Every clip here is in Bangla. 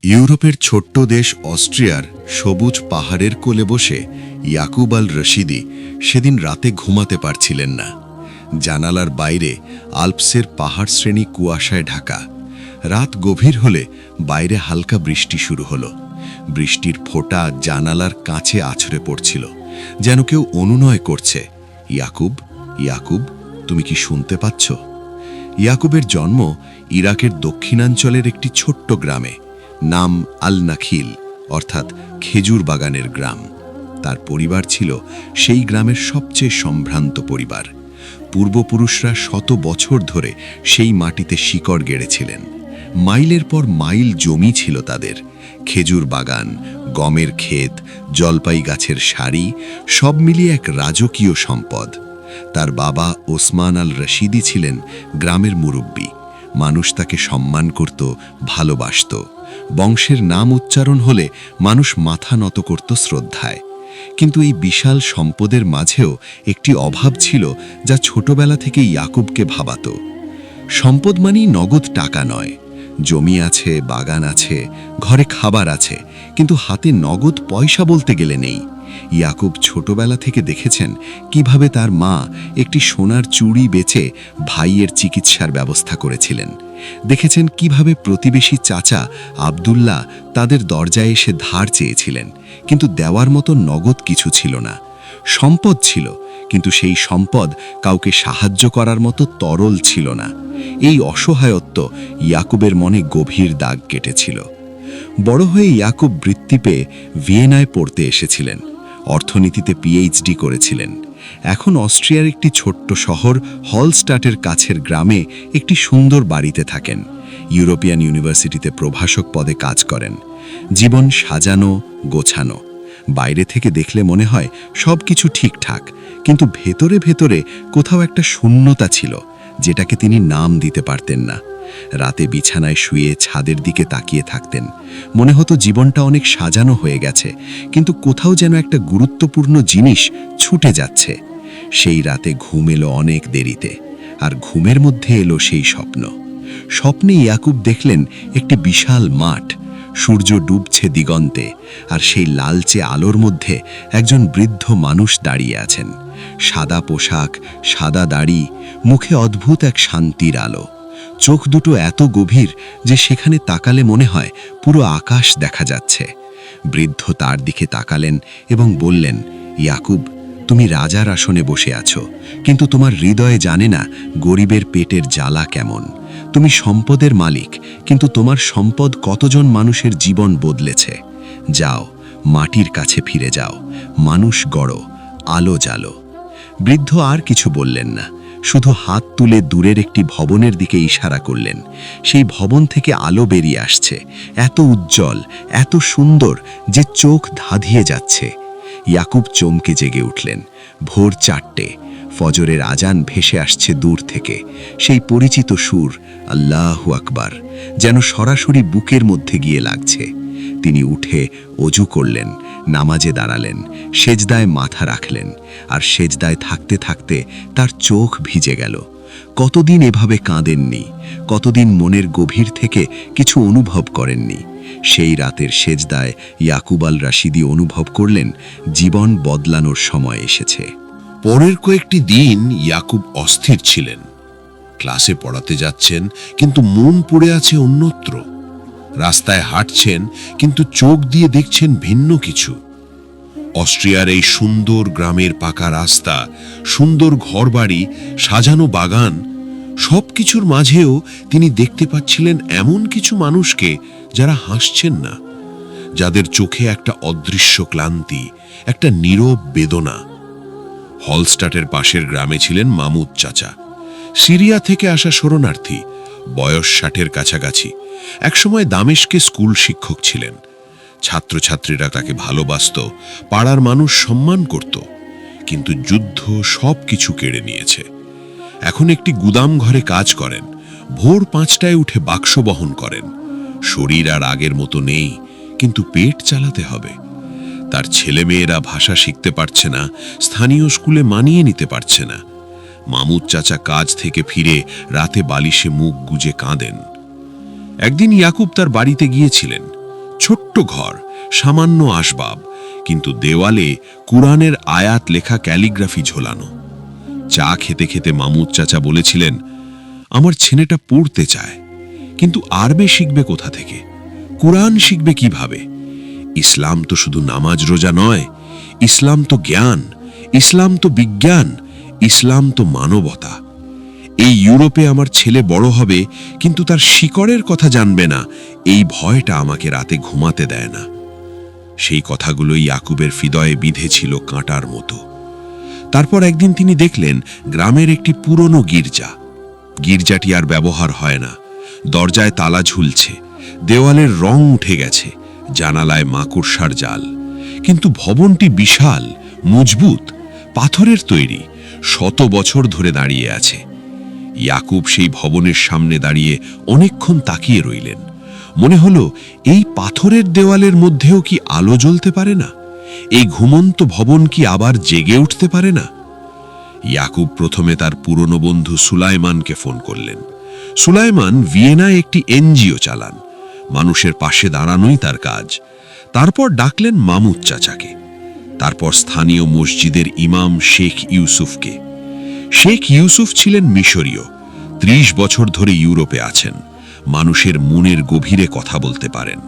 ইউরোপের ছোট্ট দেশ অস্ট্রিয়ার সবুজ পাহাড়ের কোলে বসে ইয়াকুব আল রশিদি সেদিন রাতে ঘুমাতে পারছিলেন না। জানালার বাইরে আল্পসের পাহাড় শ্রেণী কুয়াশায় ঢাকা। রাত গভীর হলে বাইরে হালকা বৃষ্টি শুরু হলো। বৃষ্টির ফোঁটা জানালার কাছে আছড়ে পড়ছিল, যেন কেউ অনুনয় করছে, ইয়াকুব, ইয়াকুব, তুমি কি শুনতে পাচ্ছ? ইয়াকুবের জন্ম ইরাকের দক্ষিণাঞ্চলের একটি ছোট্ট গ্রামে, নাম আল নাখিল, অর্থাৎ খেজুর বাগানের গ্রাম। তার পরিবার ছিল সেই গ্রামের সবচেয়ে সম্ভ্রান্ত পরিবার। পূর্বপুরুষরা শত বছর ধরে সেই মাটিতে শিকড় গেড়েছিলেন। মাইলের পর মাইল জমি ছিল তাদের, খেজুর বাগান, গমের ক্ষেত, জলপাই গাছের সারি, সব মিলিয়ে এক রাজকীয় সম্পদ। তার বাবা ওসমান আল রশিদি ছিলেন গ্রামের মুরব্বী। মানুষ তাকে সম্মান করত, ভালোবাসত। বংশের নাম উচ্চারণ হলে মানুষ মাথা নত করত শ্রদ্ধায়। কিন্তু এই বিশাল সম্পদের মাঝেও একটি অভাব ছিল, যা ছোটবেলা থেকে ইয়াকুবকে ভাবাত। সম্পদ মানেই নগদ টাকা নয়। জমি আছে, বাগান আছে, ঘরে খাবার আছে, কিন্তু হাতে নগদ পয়সা বলতে গেলে নেই। ইয়াকুব ছোটবেলা থেকে দেখেছেন কিভাবে তার মা একটি সোনার চুড়ি বেচে ভাইয়ের চিকিৎসার ব্যবস্থা করেছিলেন। দেখেছেন কিভাবে প্রতিবেশী চাচা আব্দুল্লাহ তাদের দরজায় এসে ধার চেয়েছিলেন, কিন্তু দেওয়ার মতো নগদ কিছু ছিল না। সম্পদ ছিল, কিন্তু সেই সম্পদ কাউকে সাহায্য করার মতো তরল ছিল না। এই অসহায়ত্ব ইয়াকুবের মনে গভীর দাগ কেটেছিল। বড় হয়ে ইয়াকুব বৃত্তি পেয়ে ভিয়েনায় পড়তে এসেছিলেন। অর্থনীতিতে পিএইচডি করেছিলেন। এখন অস্ট্রিয়ার একটি ছোট্ট শহর হলস্টাটের কাছের গ্রামে একটি সুন্দর বাড়িতে থাকেন। ইউরোপিয়ান ইউনিভার্সিটিতে প্রভাষক পদে কাজ করেন। জীবন সাজানো, গোছানো। বাইরে থেকে দেখলে মনে হয় সব কিছু ঠিকঠাক, কিন্তু ভেতরে ভেতরে কোথাও একটা শূন্যতা ছিল, যেটাকে তিনি নাম দিতে পারতেন না। রাতে বিছানায় শুয়ে ছাদের দিকে তাকিয়ে থাকতেন। মনে হতো জীবনটা অনেক সাজানো হয়ে গেছে, কিন্তু কোথাও যেন একটা গুরুত্বপূর্ণ জিনিস ছুটে যাচ্ছে। সেই রাতে ঘুম এলো অনেক দেরিতে, আর ঘুমের মধ্যে এলো সেই স্বপ্ন। স্বপ্নে ইয়াকুব দেখলেন একটি বিশাল মাঠ, সূর্য ডুবছে দিগন্তে, আর সেই লালচে আলোর মধ্যে একজন বৃদ্ধ মানুষ দাঁড়িয়ে আছেন। সাদা পোশাক, সাদা দাড়ি, মুখে অদ্ভুত এক শান্তির আলো। চোখ দুটো এত গভীর যে সেখানে তাকালে মনে হয় পুরো আকাশ দেখা যাচ্ছে। বৃদ্ধ তার দিকে তাকালেন এবং বললেন, ইয়াকুব, তুমি রাজার আসনে বসে আছো, কিন্তু তোমার হৃদয়ে জানে না গরিবের পেটের জ্বালা কেমন। তুমি সম্পদের মালিক, কিন্তু তোমার সম্পদ কতজন মানুষের জীবন বদলেছে। যাও, মাটির কাছে ফিরে যাও, মানুষ গড়ো, আলো জ্বালো। বৃদ্ধ আর কিছু বললেন না, শুধু হাত তুলে দূরের একটি ভবনের দিকে ইশারা করলেন। সেই ভবন থেকে আলো বেরিয়ে আসছে, এত উজ্জ্বল, এত সুন্দর যে চোখ ধাঁধিয়ে যাচ্ছে। ইয়াকুব চমকে জেগে উঠলেন। ভোর 4টে, ফজরের আজান ভেসে আসছে দূর থেকে। সেই পরিচিত সুর, আল্লাহু আকবার, যেন সরাসরি বুকের মধ্যে গিয়ে লাগছে। তিনি উঠে অজু করলেন, নামাজে দাঁড়ালেন, সেজদায় মাথা রাখলেন। আর সেজদায় থাকতে থাকতে তার চোখ ভিজে গেল। কতদিন এভাবে কাঁদেননি, কতদিন মনের গভীর থেকে কিছু অনুভব করেননি। সেই রাতের সেজদায় ইয়াকুব আল রশিদি অনুভব করলেন জীবন বদলানোর সময় এসেছে। পরের কয়েকটি দিন ইয়াকুব অস্থির ছিলেন। ক্লাসে পড়াতে যাচ্ছেন, কিন্তু মন পড়ে আছে অন্যত্র। রাস্তায় হাঁটছেন, কিন্তু চোখ দিয়ে দেখছেন ভিন্ন কিছু। অস্ট্রিয়ার এই সুন্দর গ্রামের পাকা রাস্তা, সুন্দর ঘরবাড়ি, সাজানো বাগান, সবকিছুর মাঝেও তিনি দেখতে পাচ্ছিলেন এমন কিছু মানুষকে যারা হাসছেন না, যাদের চোখে একটা অদৃশ্য ক্লান্তি, একটা নীরব বেদনা। হলস্টাটের পাশের গ্রামে ছিলেন মামুদ চাচা, সিরিয়া থেকে আসা শরণার্থী, বয়স 60-এর কাছাকাছি। একসময় দামেস্কে স্কুল শিক্ষক ছিলেন। ছাত্রছাত্রীরা তাকে ভালোবাসত, পাড়ার মানুষ সম্মান করত। কিন্তু যুদ্ধ সব কিছু কেড়ে নিয়েছে। এখন একটি গুদাম ঘরে কাজ করেন। ভোর 5টায় উঠে বাক্স বহন করেন। শরীর আর আগের মতো নেই, কিন্তু পেট চালাতে হবে। তার ছেলেমেয়েরা ভাষা শিখতে পারছে না, স্থানীয় স্কুলে মানিয়ে নিতে পারছে না। মামুদ চাচা কাজ থেকে ফিরে রাতে বালিশে মুখ গুজে কাঁদেন। একদিন ইয়াকুব তার বাড়িতে গিয়েছিলেন। ছোট্ট ঘর, সামান্য আসবাব, কিন্তু দেওয়ালে কুরআনের আয়াত লেখা ক্যালিগ্রাফি ঝোলানো। চা খেতে খেতে মামুদ চাচা বলেছিলেন, আমার ছেলেটা পড়তে চায়, কিন্তু আরবি শিখবে কোথা থেকে, কুরআন শিখবে কিভাবে? ইসলাম তো শুধু নামাজ রোজা নয়, ইসলাম তো জ্ঞান, ইসলাম তো বিজ্ঞান, ইসলাম তো মানবতা। এই ইউরোপে আমার ছেলে বড় হবে, কিন্তু তার শিকড়ের কথা জানবে না, এই ভয়টা আমাকে রাতে ঘুমাতে দেয় না। সেই কথাগুলো ইয়াকুবের হৃদয়ে বিঁধেছিল কাঁটার মতো। তারপর একদিন তিনি দেখলেন গ্রামের একটি পুরনো গির্জা। গির্জাটি আর ব্যবহার হয় না, দরজায় তালা ঝুলছে, দেওয়ালের রং উঠে গেছে, জানালায় মাকড়সার জাল। কিন্তু ভবনটি বিশাল, মজবুত, পাথরের তৈরি, 100 বছর ধরে দাঁড়িয়ে আছে। ইয়াকুব সেই ভবনের সামনে দাঁড়িয়ে অনেকক্ষণ তাকিয়ে রইলেন। মনে হলো, এই পাথরের দেওয়ালের মধ্যেও কি আলো জ্বলতে পারে না? এই ঘুমন্ত ভবন কি আবার জেগে উঠতে পারে না? ইয়াকুব প্রথমে তার পুরনো বন্ধু সুলাইমানকে ফোন করলেন। সুলাইমান ভিয়েনায় একটি এনজিও চালান, মানুষের পাশে দাঁড়ানোই তার কাজ। তারপর ডাকলেন মামুদ চাচাকে, তারপর স্থানীয় মসজিদের ইমাম শেখ ইউসুফকে। শেখ ইউসুফ ছিলেন মিশরীয়, 30 বছর ধরে ইউরোপে আছেন, মানুষের মনের গভীরে কথা বলতে পারেন।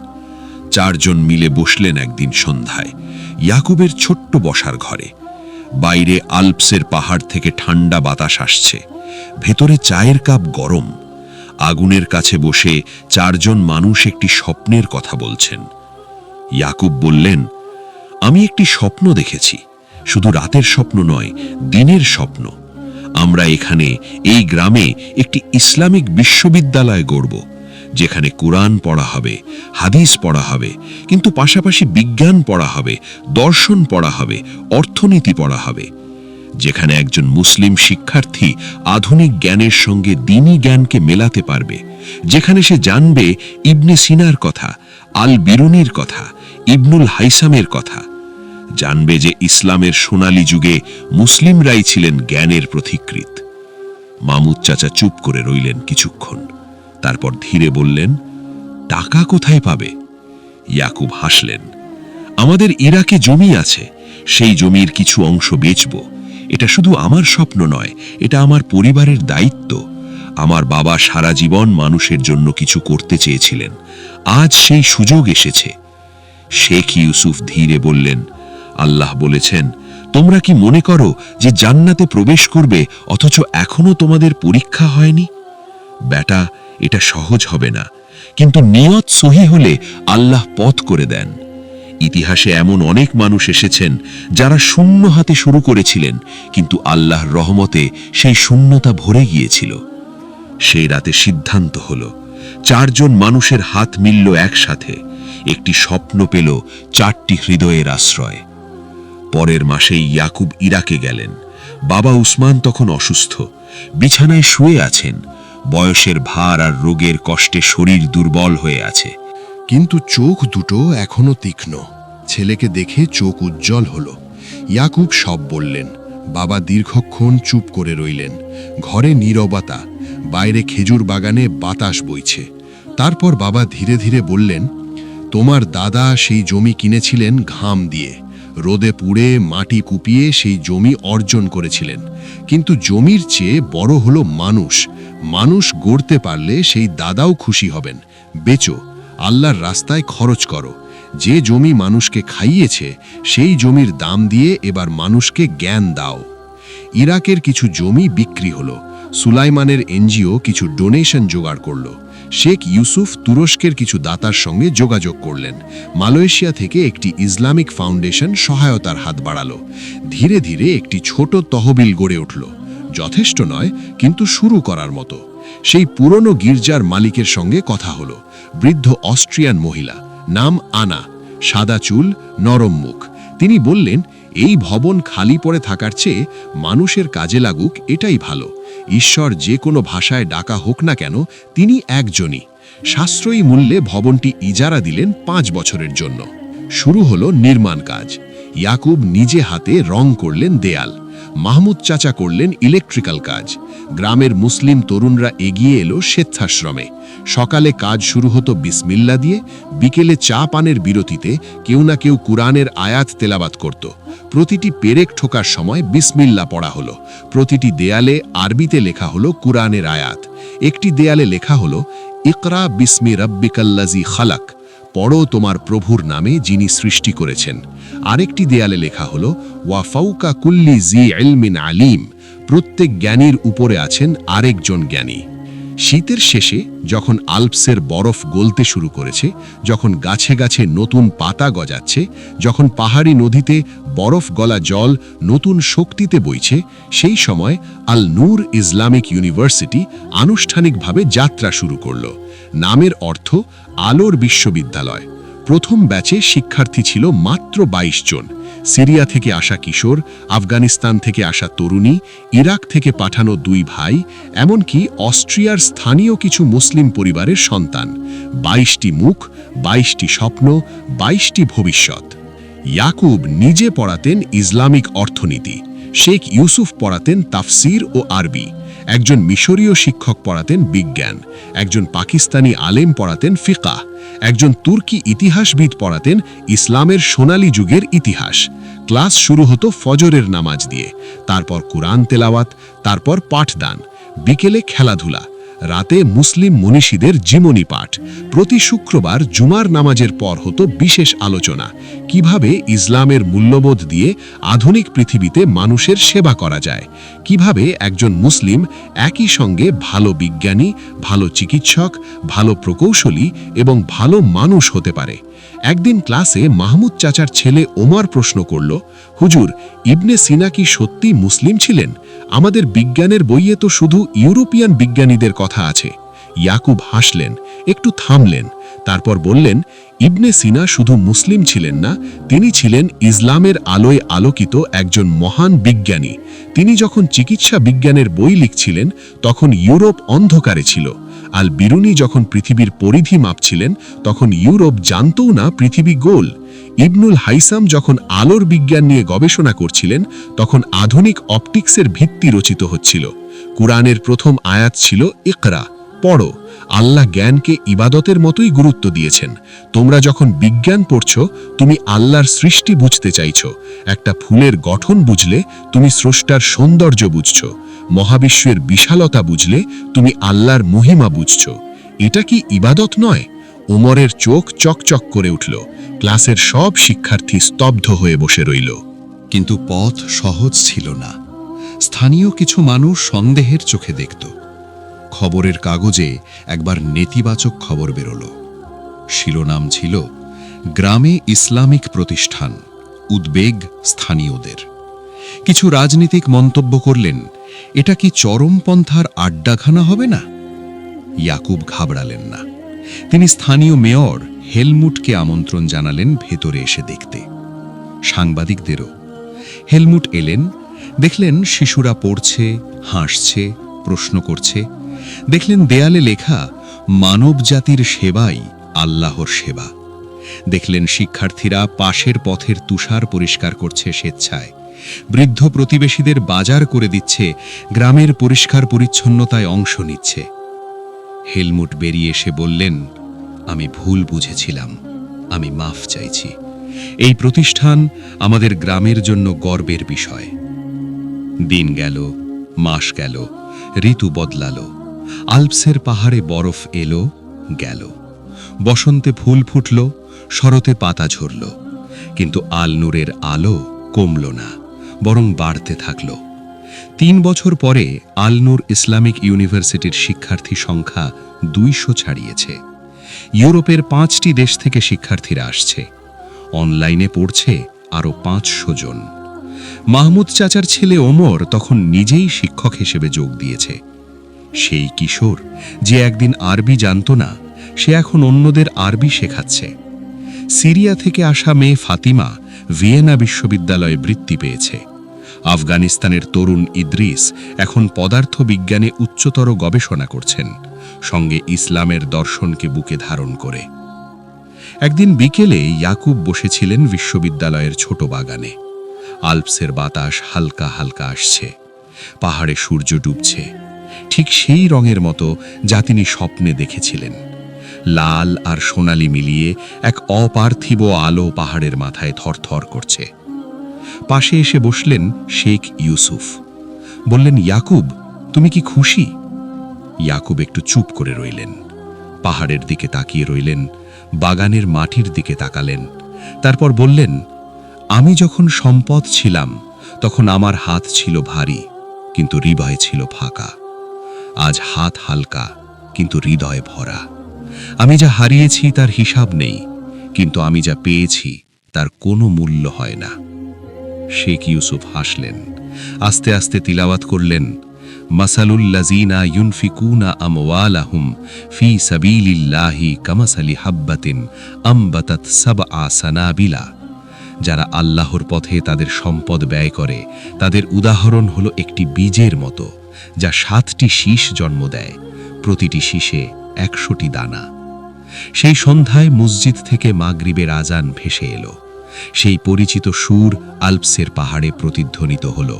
4 জন মিলে বসলেন একদিন সন্ধ্যায় ইয়াকুবের ছোট্ট বসার ঘরে। বাইরে আল্পসের পাহাড় থেকে ঠান্ডা বাতাস আসছে, ভেতরে চায়ের কাপ গরম। আগুনের কাছে বসে 4 জন মানুষ একটি স্বপ্নের কথা বলছেন। ইয়াকুব বললেন, আমি একটি স্বপ্ন দেখেছি, শুধু রাতের স্বপ্ন নয়, দিনের স্বপ্ন। আমরা এখানে এই গ্রামে একটি ইসলামিক বিশ্ববিদ্যালয় গড়ব, যেখানে কুরআন পড়া হবে, হাদিস পড়া হবে, কিন্তু পাশাপাশি বিজ্ঞান পড়া হবে, দর্শন পড়া হবে, অর্থনীতি পড়া হবে। যেখানে একজন মুসলিম শিক্ষার্থী আধুনিক জ্ঞানের সঙ্গে দ্বীনি জ্ঞানকে মেলাতে পারবে, যেখানে সে জানবে ইবনে সিনার কথা, আল বিরুনির কথা, ইবনুল হাইসামের কথা, জানবে যে ইসলামের সোনালী যুগে মুসলিমরাই ছিলেন জ্ঞানের প্রতিকৃত। মামুদ চাচা চুপ করে রইলেন কিছুক্ষণ, তারপর ধীরে বললেন, টাকা কোথায় পাবে? ইয়াকুব হাসলেন, আমাদের ইরাকে জমি আছে, সেই জমির কিছু অংশ বেচব। এটা শুধু আমার স্বপ্ন নয়, এটা আমার পরিবারের দায়িত্ব। আমার বাবা সারা জীবন মানুষের জন্য কিছু করতে চেয়েছিলেন, আজ সেই সুযোগ এসেছে। শেখ ইউসুফ ধীরে বললেন, আল্লাহ বলেছেন, তোমরা কি মনে করো যে জান্নাতে প্রবেশ করবে অথচ এখনো তোমাদের পরীক্ষা হয়নি? বেটা, এটা সহজ হবে না, কিন্তু নিয়ত সহি হলে আল্লাহ পথ করে দেন। ইতিহাসে এমন অনেক মানুষ এসেছেন যারা শূন্য হাতে শুরু করেছিলেন, কিন্তু আল্লাহর রহমতে সেই শূন্যতা ভরে গিয়েছিল। সেই রাতে সিদ্ধান্ত হলো, 4 জন মানুষের হাত মিলল একসাথে, একটি স্বপ্ন পেল 4টি হৃদয়ের আশ্রয়। পরের মাসেই ইয়াকুব ইরাকে গেলেন। বাবা উসমান তখন অসুস্থ, বিছানায় শুয়ে আছেন, বয়সের ভার আর রোগের কষ্টে শরীর দুর্বল হয়ে আছে। কিন্তু চোখ দুটো এখনো তীক্ষ্ণ। ছেলেকে দেখে চোখ উজ্জ্বল হলো। ইয়াকুব সব বললেন। বাবা দীর্ঘক্ষণ চুপ করে রইলেন। ঘরে নীরবতা, বাইরে খেজুর বাগানে বাতাস বইছে। তারপর বাবা ধীরে ধীরে বললেন, তোমার দাদা সেই জমি কিনেছিলেন ঘাম দিয়ে, রোদে পুড়ে মাটি কুপিয়ে সেই জমি অর্জন করেছিলেন। কিন্তু জমির চেয়ে বড় হলো মানুষ। মানুষ গড়তে পারলে সেই দাদাও খুশি হবেন। বেচো, আল্লাহর রাস্তায় খরচ করো। যে জমি মানুষকে খাইয়েছে, সেই জমির দাম দিয়ে এবার মানুষকে জ্ঞান দাও। ইরাকের কিছু জমি বিক্রি হলো। সুলাইমানের এনজিও কিছু ডোনেশন জোগাড় করল। শেখ ইউসুফ তুরস্কের কিছু দাতার সঙ্গে যোগাযোগ করলেন। মালয়েশিয়া থেকে একটি ইসলামিক ফাউন্ডেশন সহায়তার হাত বাড়ালো। ধীরে ধীরে একটি ছোট তহবিল গড়ে উঠল। যথেষ্ট নয়, কিন্তু শুরু করার মতো। সেই পুরনো গির্জার মালিকের সঙ্গে কথা হলো। বৃদ্ধ অস্ট্রিয়ান মহিলা, নাম আনা, সাদা চুল, নরম মুখ। তিনি বললেন, এই ভবন খালি পড়ে থাকার চেয়ে মানুষের কাজে লাগুক, এটাই ভালো। ঈশ্বর যে কোনো ভাষায় ডাকা হোক না কেন, তিনি একজনই। সাশ্রয়ী মূল্যে ভবনটি ইজারা দিলেন 5 বছরের জন্য। শুরু হলো নির্মাণ কাজ। ইয়াকুব নিজে হাতে রং করলেন দেয়াল। মাহমুদ চাচা করলেন ইলেকট্রিক্যাল কাজ। গ্রামের মুসলিম তরুণরা এগিয়ে এলো স্বেচ্ছাশ্রমে। সকালে কাজ শুরু হতো বিসমিল্লা দিয়ে, বিকেলে চা পানের বিরতিতে কেউ না কেউ কুরআনের আয়াত তেলাওয়াত করত। প্রতিটি পেরেক ঠোকার সময় বিসমিল্লা পড়া হলো। প্রতিটি দেয়ালে আরবিতে লেখা হলো কুরআনের আয়াত। একটি দেয়ালে লেখা হলো ইকরা বিসমি রাব্বিকাল্লাযী খালাক, পড়ো তোমার প্রভুর নামে যিনি সৃষ্টি করেছেন। আরেকটি দেয়ালে লেখা হলো ওয়া ফাওকা কুল্লি জি ইলমিন আলিম, প্রত্যেক জ্ঞানীর উপরে আছেন আরেকজন জ্ঞানী। শীতের শেষে যখন আল্পসের বরফ গলতে শুরু করেছে, যখন গাছে গাছে নতুন পাতা গজাচ্ছে, যখন পাহাড়ি নদীতে বরফ গলা জল নতুন শক্তিতে বইছে, সেই সময় আল নূর ইসলামিক ইউনিভার্সিটি আনুষ্ঠানিকভাবে যাত্রা শুরু করল। নামের অর্থ আলোর বিশ্ববিদ্যালয়। প্রথম ব্যাচে শিক্ষার্থী ছিল মাত্র ২২ জন। সিরিয়া থেকে আসা কিশোর, আফগানিস্তান থেকে আসা তরুণী, ইরাক থেকে পাঠানো ২ ভাই, এমনকি অস্ট্রিয়ার স্থানীয় কিছু মুসলিম পরিবারের সন্তান। ২২টি মুখ, ২২টি স্বপ্ন, ২২টি ভবিষ্যৎ। ইয়াকুব নিজে পড়াতেন ইসলামিক অর্থনীতি, শেখ ইউসুফ পড়াতেন তাফসির ও আরবি, একজন মিশরীয় শিক্ষক পড়াতেন বিজ্ঞান, একজন পাকিস্তানি আলেম পড়াতেন ফিকাহ, একজন তুর্কি ইতিহাসবিদ পড়াতেন ইসলামের সোনালী যুগের ইতিহাস। ক্লাস শুরু হতো ফজরের নামাজ দিয়ে, তারপর কুরআন তেলাওয়াত, তারপর পাঠদান, বিকেলে খেলাধুলা, রাতে মুসলিম মনীষীদের জীবনী পাঠ। প্রতি শুক্রবার জুমার নামাজের পর হতো বিশেষ আলোচনা, কিভাবে ইসলামের মূল্যবোধ দিয়ে আধুনিক পৃথিবীতে মানুষের সেবা করা যায়, কিভাবে একজন মুসলিম একই সঙ্গে ভালো বিজ্ঞানী, ভালো চিকিৎসক, ভালো প্রকৌশলী এবং ভালো মানুষ হতে পারে। একদিন ক্লাসে মাহমুদ চাচার ছেলে ওমর প্রশ্ন করল, হুজুর, ইবনে সিনা কি সত্যি মুসলিম ছিলেন? আমাদের বিজ্ঞানের বইয়ে তো শুধু ইউরোপিয়ান বিজ্ঞানীদের কথা আছে। ইয়াকুব হাসলেন, একটু থামলেন, তারপর বললেন, ইবনে সিনা শুধু মুসলিম ছিলেন না, তিনি ছিলেন ইসলামের আলোয় আলোকিত একজন মহান বিজ্ঞানী। তিনি যখন চিকিৎসা বিজ্ঞানের বই লিখছিলেন তখন ইউরোপ অন্ধকারে ছিল। আল বিরুনি যখন পৃথিবীর পরিধি মাপছিলেন তখন ইউরোপ জানতও না পৃথিবী গোল। ইবনুল হাইসাম যখন আলোর বিজ্ঞান নিয়ে গবেষণা করছিলেন তখন আধুনিক অপটিক্সের ভিত্তি রচিত হচ্ছিল। কুরআনের প্রথম আয়াত ছিল ইকরা, পড়ো। আল্লাহ জ্ঞানকে ইবাদতের মতোই গুরুত্ব দিয়েছেন। তোমরা যখন বিজ্ঞান পড়ছ, তুমি আল্লাহর সৃষ্টি বুঝতে চাইছ। একটা ফুলের গঠন বুঝলে তুমি স্রষ্টার সৌন্দর্য বুঝছ। মহাবিশ্বের বিশালতা বুঝলে তুমি আল্লাহর মহিমা বুঝছ। এটা কি ইবাদত নয়? ওমরের চোখ চকচক করে উঠল। ক্লাসের সব শিক্ষার্থী স্তব্ধ হয়ে বসে রইল। কিন্তু পথ সহজ ছিল না। স্থানীয় কিছু মানুষ সন্দেহের চোখে দেখত। খবরের কাগজে একবার নেতিবাচক খবর বেরোল। শিরোনাম ছিল, গ্রামে ইসলামিক প্রতিষ্ঠান, উদ্বেগ স্থানীয়দের। কিছু রাজনীতিক মন্তব্য করলেন, এটা কি চরমপন্থার আড্ডাখানা হবে না? ইয়াকুব ঘাবড়ালেন না। তিনি স্থানীয় মেয়র হেলমুটকে আমন্ত্রণ জানালেন ভেতরে এসে দেখতে, সাংবাদিকদেরও। হেলমুট এলেন, দেখলেন শিশুরা পড়ছে, হাসছে, প্রশ্ন করছে। দেখলেন দেয়ালে লেখা, মানব জাতির সেবাই আল্লাহর সেবা। দেখলেন শিক্ষার্থীরা পাশের পথের তুষার পরিষ্কার করছে স্বেচ্ছায়। বৃদ্ধ প্রতিবেশীদের বাজার করে দিচ্ছে, গ্রামের পরিষ্কার পরিচ্ছন্নতায় অংশ নিচ্ছে। হেলমুট বেরিয়ে এসে বললেন, আমি ভুল বুঝেছিলাম, আমি মাফ চাইছি। এই প্রতিষ্ঠান আমাদের গ্রামের জন্য গর্বের বিষয়। দিন গেল, মাস গেল, ঋতু বদলালো। আল্পসের পাহাড়ে বরফ এলো, গেল। বসন্তে ফুল ফুটল, শরতে পাতা ঝরল। কিন্তু আল নূরের আলো কমল না, বরং বাড়তে থাকল। ৩ বছর পরে আল নূর ইসলামিক ইউনিভার্সিটির শিক্ষার্থী সংখ্যা ২০০ ছাড়িয়েছে। ইউরোপের ৫টি দেশ থেকে শিক্ষার্থীরা আসছে। অনলাইনে পড়ছে আরও ৫০০ জন। মাহমুদ চাচার ছেলে ওমর তখন নিজেই শিক্ষক হিসেবে যোগ দিয়েছে। সেই কিশোর যে একদিন আরবি জানত না, সে এখন অন্যদের আরবি শেখাচ্ছে। সিরিয়া থেকে আসা মেয়ে ফাতিমা ভিয়েনা বিশ্ববিদ্যালয়ে বৃত্তি পেয়েছে। আফগানিস্তানের তরুণ ইদ্রিস এখন পদার্থবিজ্ঞানে উচ্চতর গবেষণা করছেন, সঙ্গে ইসলামের দর্শনকে বুকে ধারণ করে। একদিন বিকেলে ইয়াকুব বসেছিলেন বিশ্ববিদ্যালয়ের ছোট বাগানে। আল্পসের বাতাস হালকা হালকা আসছে, পাহাড়ে সূর্য ডুবছে, ঠিক সেই রঙের মতো যা তিনি স্বপ্নে দেখেছিলেন। লাল আর সোনালি মিলিয়ে এক অপার্থিব আলো পাহাড়ের মাথায় থরথর করছে। পাশে এসে বসলেন শেখ ইউসুফ। বললেন, ইয়াকুব, তুমি কি খুশি? ইয়াকুব একটু চুপ করে রইলেন, পাহাড়ের দিকে তাকিয়ে রইলেন, বাগানের মাটির দিকে তাকালেন। তারপর বললেন, আমি যখন সম্পদ ছিলাম তখন আমার হাত ছিল ভারী, কিন্তু হৃদয় ছিল ফাঁকা। আজ হাত হালকা, কিন্তু হৃদয় ভরা। আমি যা হারিয়েছি তার হিসাব নেই, কিন্তু আমি যা পেয়েছি তার কোনো মূল্য হয় না। শেখ ইউসুফ হাসলেন, আস্তে আস্তে তিলাওয়াত করলেন, মাসালুল্লাযীনা ইউনফিকুনা আমওয়ালাহুম ফি সাবিলিল্লাহি কামাসালি হাব্বাতিন আমবাতাত সাবআ সানাবিলা। যারা আল্লাহর পথে তাদের সম্পদ ব্যয় করে তাদের উদাহরণ হলো একটি বীজের মতো, যা 7টি শীষ জন্ম দেয়, প্রতিটি শীষে 100টি দানা। সেই সন্ধ্যায় মসজিদ থেকে মাগরিবের আজান ভেসে এলো। সেই পরিচিত সুর আল্পসের পাহাড়ে প্রতিধ্বনিত হল।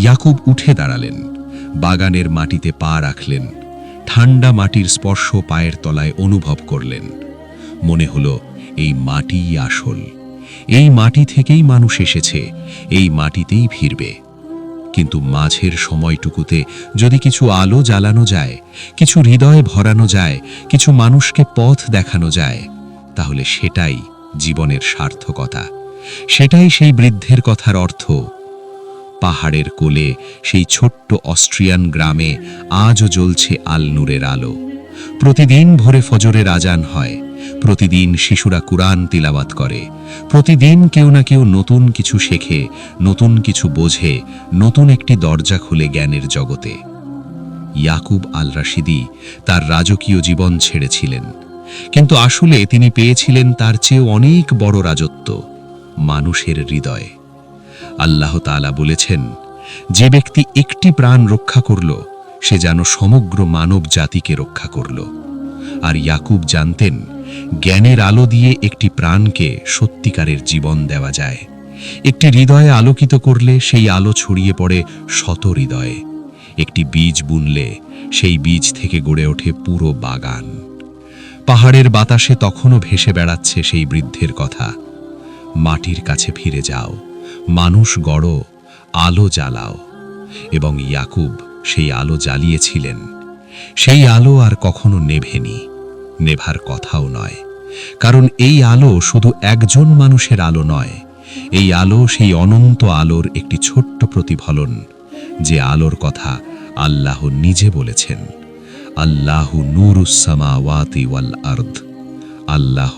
ইয়াকুব উঠে দাঁড়ালেন, বাগানের মাটিতে পা রাখলেন, ঠান্ডা মাটির স্পর্শ পায়ের তলায় অনুভব করলেন। মনে হলো এই মাটিই আসল, এই মাটি থেকেই মানুষ এসেছে, এই মাটিতেই ফিরবে। কিন্তু মাঝের সময়টুকুতে যদি কিছু আলো জ্বালানো যায়, কিছু হৃদয় ভরানো যায়, কিছু মানুষকে পথ দেখানো যায়, তাহলে সেটাই জীবনের সার্থকতা। সেটাই সেই বৃদ্ধের কথার অর্থ। পাহাড়ের কোলে সেই ছোট্ট অস্ট্রিয়ান গ্রামে আজও জ্বলছে আল নূরের আলো। প্রতিদিন ভোরে ফজরের আজান হয়, প্রতিদিন শিশুরা কুরআন তিলাওয়াত করে, প্রতিদিন কেউ না কেউ নতুন কিছু শেখে, নতুন কিছু বোঝে, নতুন একটি দরজা খুলে জ্ঞানের জগতে। ইয়াকুব আল রাশিদি তার রাজকীয় জীবন ছেড়েছিলেন, কিন্তু আসলে তিনি পেয়েছিলেন তার চেয়েও অনেক বড় রাজত্ব, মানুষের হৃদয়। আল্লাহ তাআলা বলেছেন, যে ব্যক্তি একটি প্রাণ রক্ষা করল, সে যেন সমগ্র মানব জাতিকে রক্ষা করল। আর ইয়াকুব জানতেন, জ্ঞানের আলো দিয়ে একটি প্রাণকে সত্যিকারের জীবন দেওয়া যায়। একটি হৃদয়ে আলোকিত করলে সেই আলো ছড়িয়ে পড়ে শত হৃদয়ে। একটি বীজ বুনলে সেই বীজ থেকে গড়ে ওঠে পুরো বাগান। পাহাড়ের বাতাসে তখনও ভেসে বেড়াচ্ছে সেই বৃদ্ধের কথা, মাটির কাছে ফিরে যাও, মানুষ গড়ো, আলো জ্বালাও। এবং ইয়াকুব সেই আলো জ্বালিয়েছিলেন। সেই আলো আর কখনো নেভেনি, নেভার কথাও নয়। কারণ এই আলো শুধু একজন মানুষের আলো নয়, এই আলো সেই অনন্ত আলোর একটি ছোট্ট প্রতিফলন, যে আলোর কথা আল্লাহ নিজে বলেছেন, আল্লাহু নূরুস সামাওয়াতি ওয়াল আরদ। আল্লাহ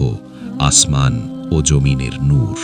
আসমান ও জমিনের নূর।